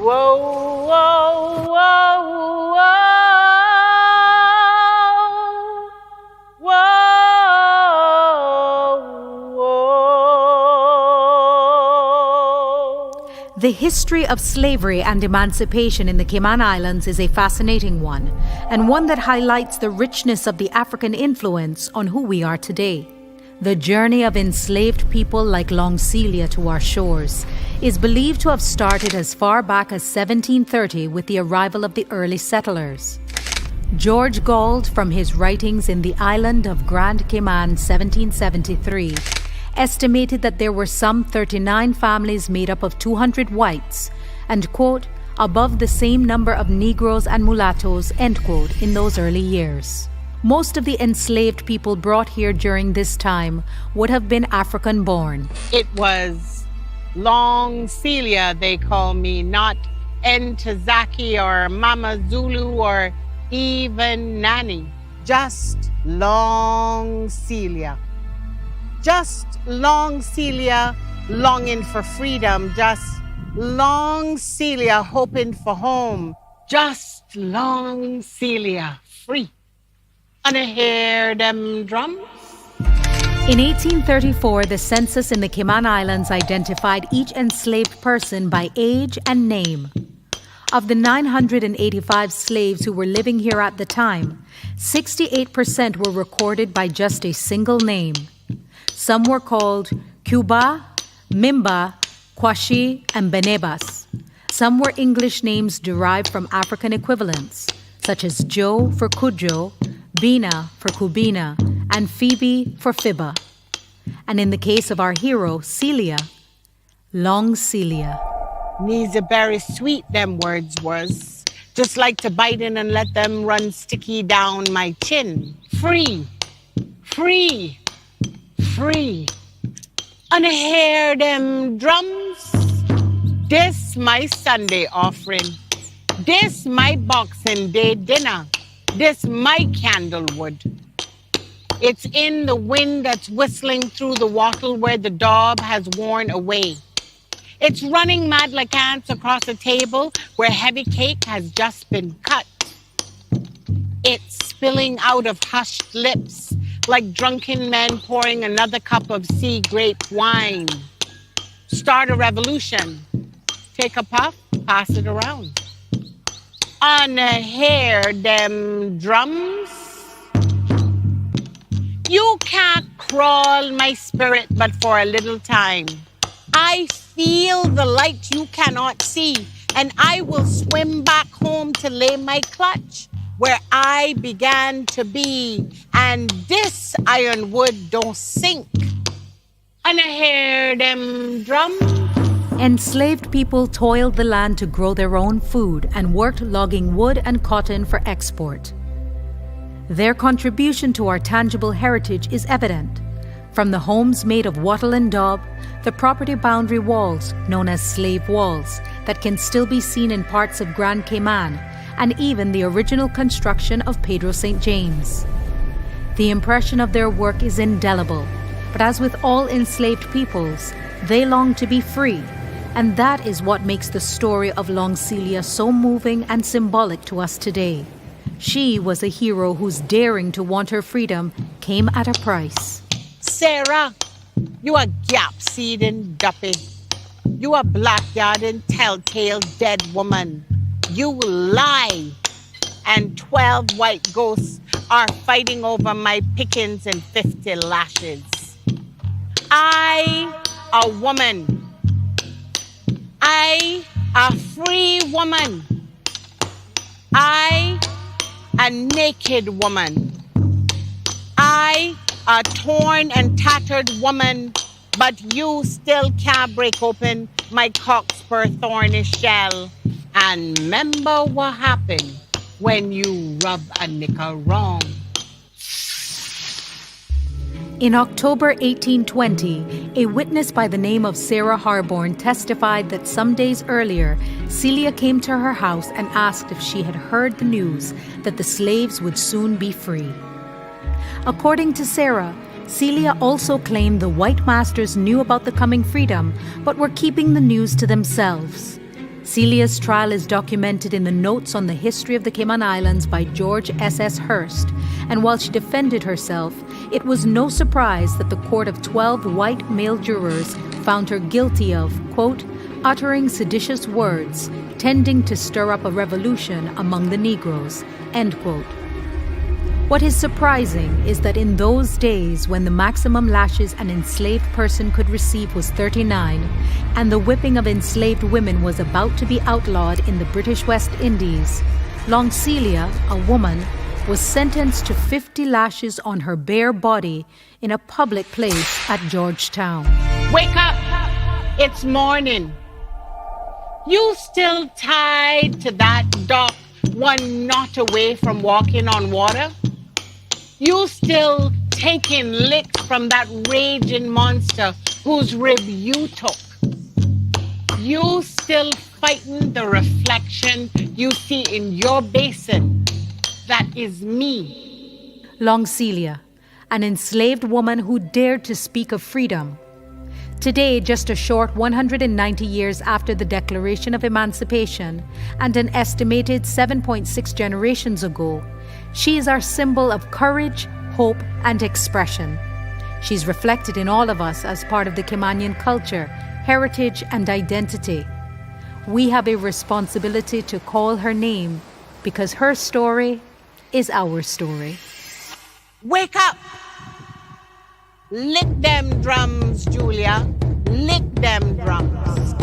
Whoa, whoa, whoa, whoa, whoa, whoa. The history of slavery and emancipation in the Cayman Islands is a fascinating one, and one that highlights the richness of the African influence on who we are today. The journey of enslaved people like Long Celia to our shores is believed to have started as far back as 1730 with the arrival of the early settlers. George Galt, from his writings in The Island of Grand Cayman 1773, estimated that there were some 39 families made up of 200 whites and, quote, above the same number of Negroes and mulattoes, end quote, in those early years. Most of the enslaved people brought here during this time would have been African-born. It was Long Celia, they call me, not Ntazaki or Mama Zulu or even Nanny. Just Long Celia. Just Long Celia longing for freedom. Just Long Celia hoping for home. Just Long Celia free. And I hear them drums. In 1834, the census in the Cayman Islands identified each enslaved person by age and name. Of the 985 slaves who were living here at the time, 68% were recorded by just a single name. Some were called Cuba, Mimba, Kwashi, and Benebas. Some were English names derived from African equivalents, such as Joe for Kujo, Bina for Kubina, and Phoebe for Fibba. And in the case of our hero, Celia, Long Celia. Needs a very sweet, them words was. Just like to bite in and let them run sticky down my chin. Free, free, free. And I hear them drums. This my Sunday offering. This my Boxing Day dinner. This my candlewood. It's in the wind that's whistling through the wattle where the daub has worn away. It's running mad like ants across a table where heavy cake has just been cut. It's spilling out of hushed lips like drunken men pouring another cup of sea grape wine. Start a revolution. Take a puff, pass it around. And I hear them drums. You can't crawl my spirit but for a little time. I feel the light you cannot see, and I will swim back home to lay my clutch where I began to be, and this ironwood don't sink. And I hear them drums. Enslaved people toiled the land to grow their own food and worked logging wood and cotton for export. Their contribution to our tangible heritage is evident. From the homes made of wattle and daub, the property boundary walls, known as slave walls, that can still be seen in parts of Grand Cayman, and even the original construction of Pedro St. James. The impression of their work is indelible, but as with all enslaved peoples, they long to be free, and that is what makes the story of Long Celia so moving and symbolic to us today. She was a hero whose daring to want her freedom came at a price. Sarah, you a gap-seeding duppy. You a blackguarding telltale dead woman. You lie. And 12 white ghosts are fighting over my pickings and 50 lashes. I, a woman. I, a free woman. I, a naked woman. I, a torn and tattered woman, but you still can't break open my cockspur thorny shell. And remember what happened when you rub a nigger wrong. In October 1820, a witness by the name of Sarah Harborne testified that some days earlier, Celia came to her house and asked if she had heard the news that the slaves would soon be free. According to Sarah, Celia also claimed the white masters knew about the coming freedom, but were keeping the news to themselves. Celia's trial is documented in the Notes on the History of the Cayman Islands by George S.S. Hurst, and while she defended herself, it was no surprise that the court of 12 white male jurors found her guilty of, quote, uttering seditious words, tending to stir up a revolution among the Negroes, end quote. What is surprising is that in those days when the maximum lashes an enslaved person could receive was 39, and the whipping of enslaved women was about to be outlawed in the British West Indies, Long Celia, a woman, was sentenced to 50 lashes on her bare body in a public place at Georgetown. Wake up! It's morning. You still tied to that dock 1 knot away from walking on water? You still taking licks from that raging monster whose rib you took? You still fighting the reflection you see in your basin? That is me. Long Celia, an enslaved woman who dared to speak of freedom. Today, just a short 190 years after the Declaration of Emancipation and an estimated 7.6 generations ago, she is our symbol of courage, hope, and expression. She's reflected in all of us as part of the Caymanian culture, heritage, and identity. We have a responsibility to call her name because her story is our story. Wake up! Lick them drums, Julia. Lick them drums.